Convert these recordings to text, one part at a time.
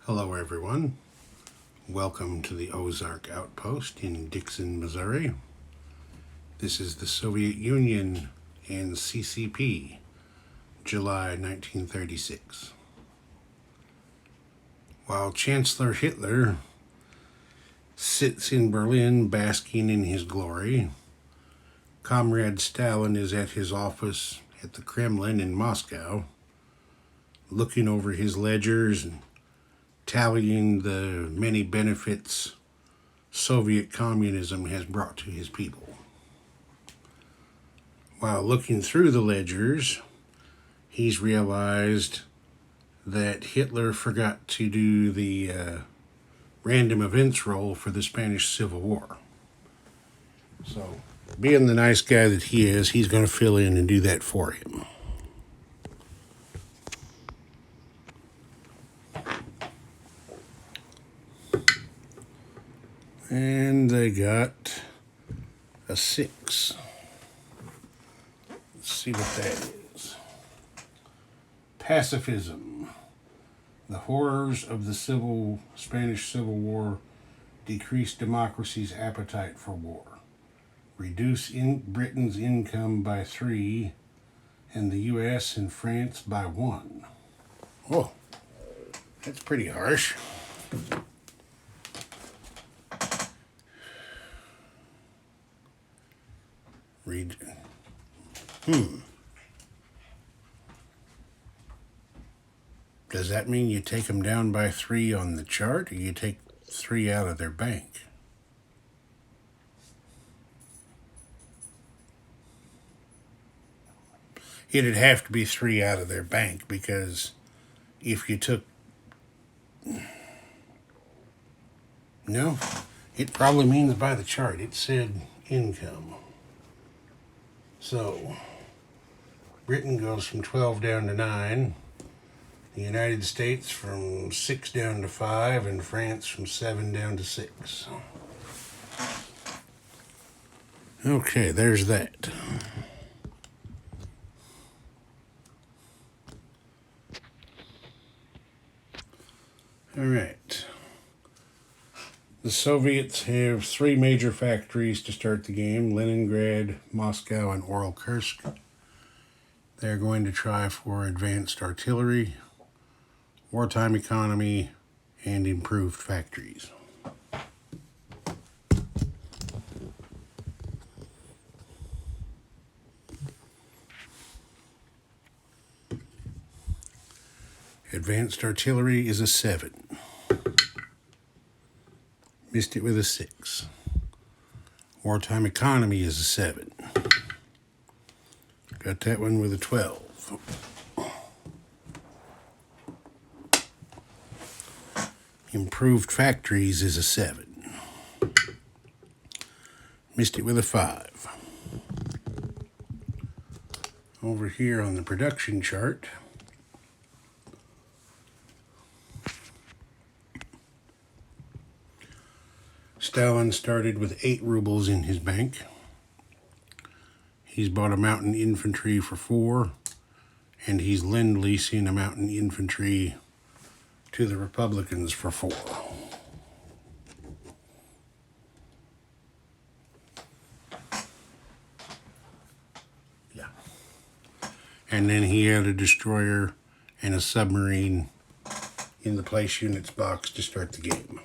Hello everyone, welcome to the Ozark Outpost in Dixon, Missouri. This is the Soviet Union and CCP, July 1936. While Chancellor Hitler sits in Berlin basking in his glory, Comrade Stalin is at his office at the Kremlin in Moscow, looking over his ledgers and tallying the many benefits Soviet communism has brought to his people. While looking through the ledgers, he's realized that Hitler forgot to do the random events roll for the Spanish Civil War. So, being the nice guy that he is, he's going to fill in and do that for him. And they got a 6. Let's see what that is. Pacifism. The horrors of the Spanish Civil War decreased democracy's appetite for war. Reduce Britain's income by 3 and the U.S. and France by 1. Oh, that's pretty harsh. Does that mean you take them down by 3 on the chart, or you take 3 out of their bank? It'd have to be 3 out of their bank, because if you took... No, it probably means by the chart. It said income. So, Britain goes from 12 down to 9, the United States from 6 down to 5, and France from 7 down to 6. Okay, there's that. All right. The Soviets have 3 major factories to start the game: Leningrad, Moscow, and Kursk. They're going to try for advanced artillery, wartime economy, and improved factories. Advanced artillery is a 7. Missed it with a 6. Wartime economy is a 7. Got that one with a 12. Improved factories is a 7. Missed it with a 5. Over here on the production chart, Stalin started with 8 rubles in his bank. He's bought a mountain infantry for 4, and he's lend-leasing a mountain infantry to the Republicans for 4. Yeah. And then he had a destroyer and a submarine in the place units box to start the game.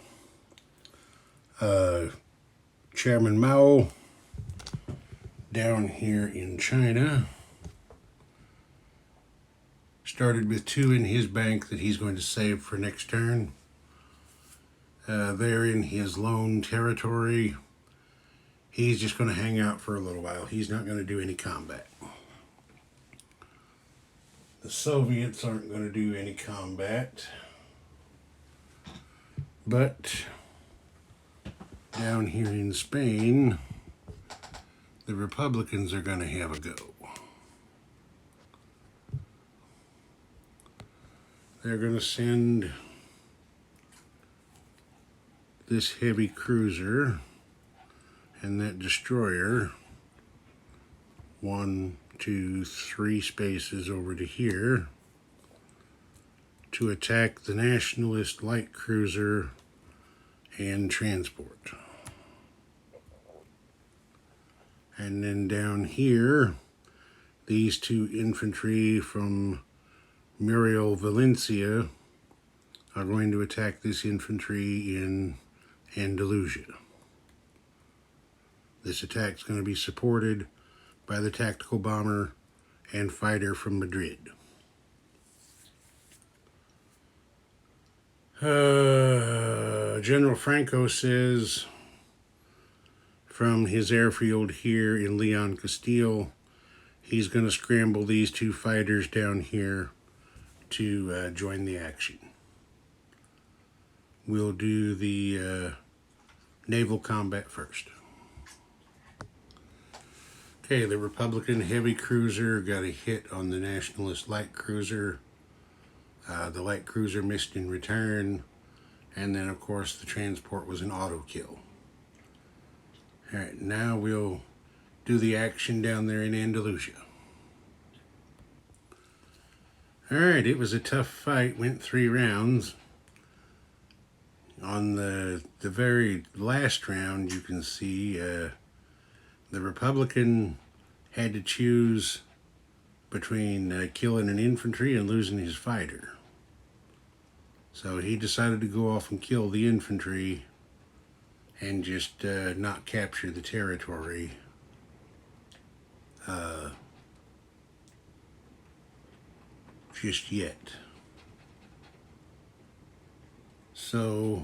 Chairman Mao, down here in China, started with 2 in his bank that he's going to save for next turn. They're in his lone territory. He's just going to hang out for a little while. He's not going to do any combat. The Soviets aren't going to do any combat. But down here in Spain, the Republicans are going to have a go. They're going to send this heavy cruiser and that destroyer 1, 2, 3 spaces over to here to attack the Nationalist light cruiser and transport. And then down here, these two infantry from Muriel Valencia are going to attack this infantry in Andalusia. This attack is going to be supported by the tactical bomber and fighter from Madrid. General Franco says from his airfield here in Leon, Castile, he's going to scramble these two fighters down here to join the action. We'll do the naval combat first. Okay, the Republican heavy cruiser got a hit on the Nationalist light cruiser. The light cruiser missed in return, and then of course the transport was an auto kill. Alright, now we'll do the action down there in Andalusia. Alright, it was a tough fight, went 3 rounds. On the very last round, you can see the Republican had to choose between killing an infantry and losing his fighter. So he decided to go off and kill the infantry and just not capture the territory. Just yet. So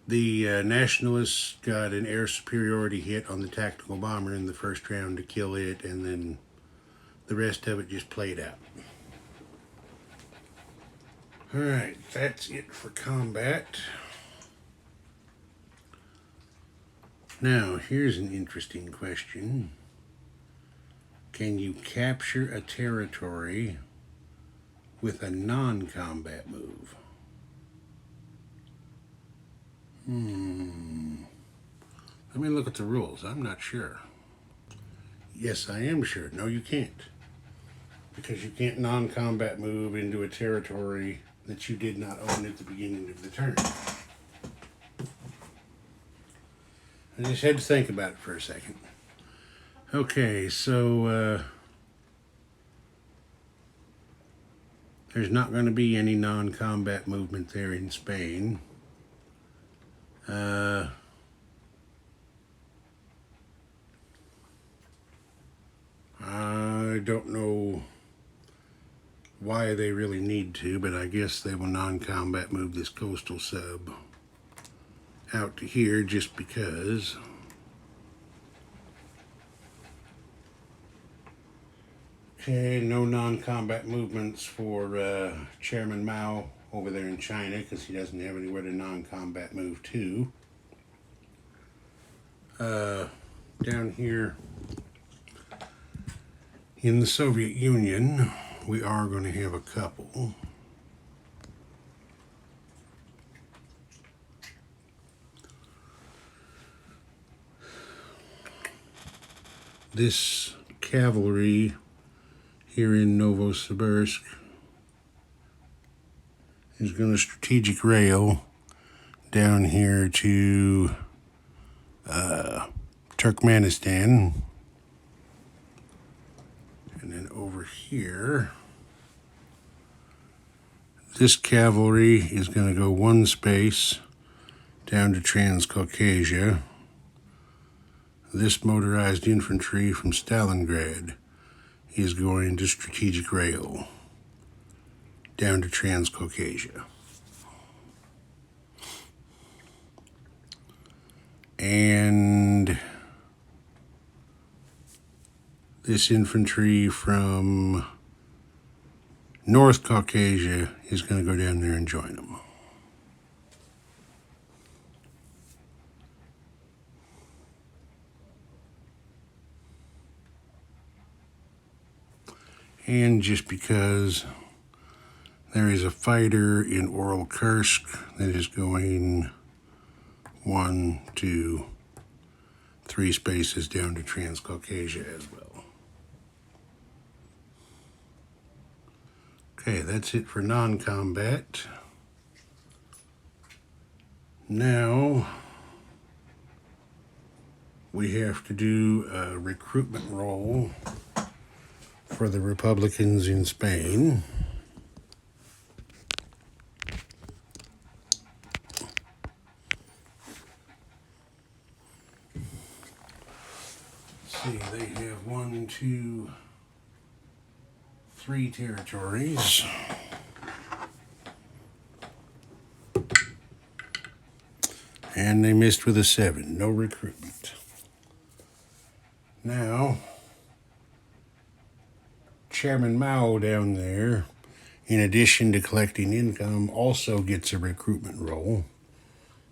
the Nationalists got an air superiority hit on the tactical bomber in the first round to kill it, and then the rest of it just played out. Alright, that's it for combat. Now, here's an interesting question. Can you capture a territory with a non-combat move? Let me look at the rules. I'm not sure. Yes, I am sure. No, you can't. Because you can't non-combat move into a territory that you did not own at the beginning of the turn. I just had to think about it for a second. Okay, so there's not going to be any non-combat movement there in Spain. I don't know why they really need to, but I guess they will non-combat move this coastal sub out to here just because. Okay, no non-combat movements for Chairman Mao over there in China because he doesn't have anywhere to non-combat move to. Down here in the Soviet Union, we are going to have a couple. This cavalry here in Novosibirsk is going to strategic rail down here to Turkmenistan. And then over here, this cavalry is going to go 1 space down to Transcaucasia. This motorized infantry from Stalingrad is going to strategic rail down to Transcaucasia. And this infantry from North Caucasia is going to go down there and join them. And just because there is a fighter in Oral Kursk that is going 1, 2, 3 spaces down to Transcaucasia as well. Okay, that's it for non-combat. Now we have to do a recruitment roll for the Republicans in Spain. Let's see, they have 1, 2, 3 territories. And they missed with a 7, no recruitment. Now, Chairman Mao down there, in addition to collecting income, also gets a recruitment roll.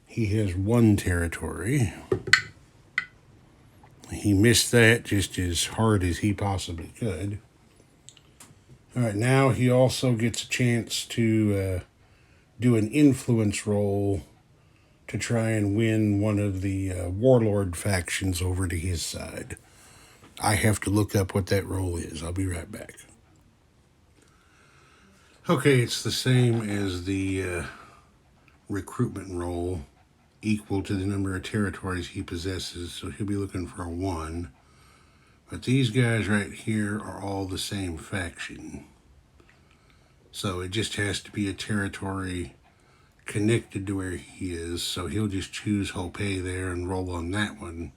He has 1 territory. He missed that just as hard as he possibly could. All right, now he also gets a chance to do an influence roll to try and win one of the warlord factions over to his side. I have to look up what that roll is. I'll be right back. Okay, it's the same as the recruitment roll, equal to the number of territories he possesses, so he'll be looking for a 1. But these guys right here are all the same faction. So it just has to be a territory connected to where he is, so he'll just choose Hopei there and roll on that one.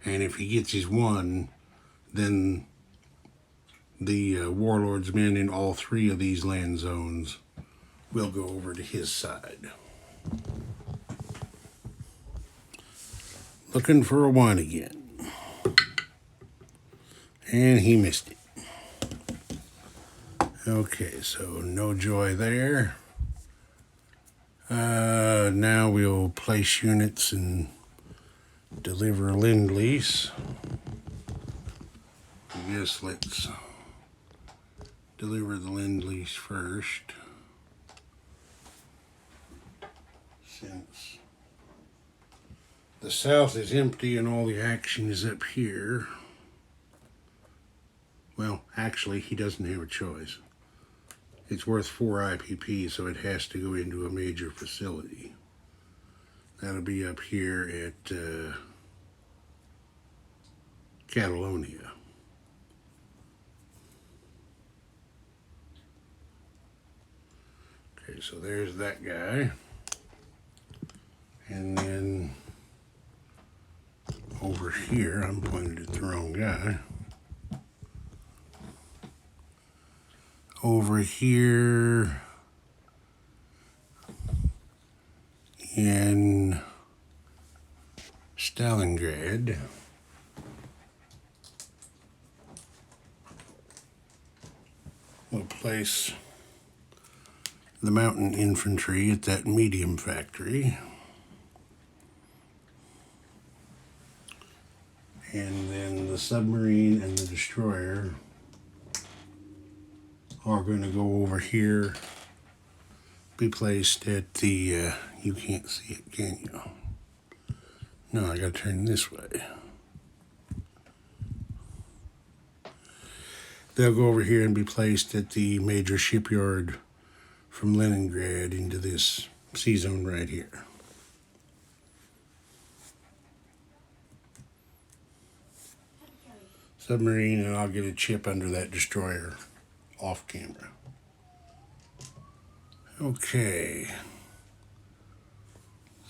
And if he gets his 1, then the warlord's men in all 3 of these land zones will go over to his side. Looking for a 1 again. And he missed it. Okay, so no joy there. Now we'll place units and deliver Lend-Lease. I guess let's deliver the Lend-Lease first, since the south is empty and all the action is up here. Well, actually, he doesn't have a choice. It's worth 4 IPP, so it has to go into a major facility. That'll be up here at Catalonia. Okay, so there's that guy. And then over here, I'm pointed at the wrong guy. Over here in Stalingrad, we'll place the mountain infantry at that medium factory. And then the submarine and the destroyer are going to go over here, be placed at the, you can't see it, can you? No, I gotta turn this way. They'll go over here and be placed at the major shipyard from Leningrad into this sea zone right here. Submarine, and I'll get a chip under that destroyer off camera. Okay,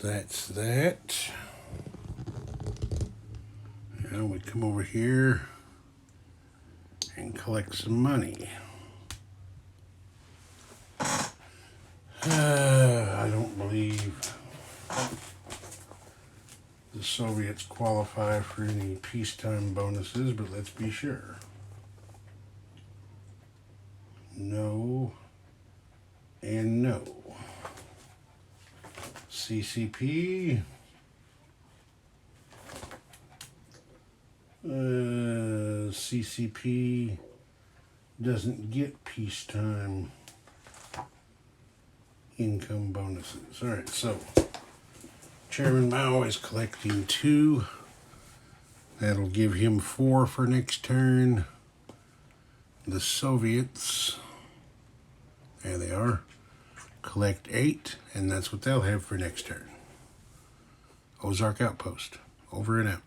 that's that. Now we come over here and collect some money. I don't believe the Soviets qualify for any peacetime bonuses, but let's be sure. No and no. CCP. CCP doesn't get peacetime income bonuses. All right, so Chairman Mao is collecting 2. That'll give him 4 for next turn. The Soviets There they are. Collect 8, and that's what they'll have for next turn. Ozark Outpost. Over and out.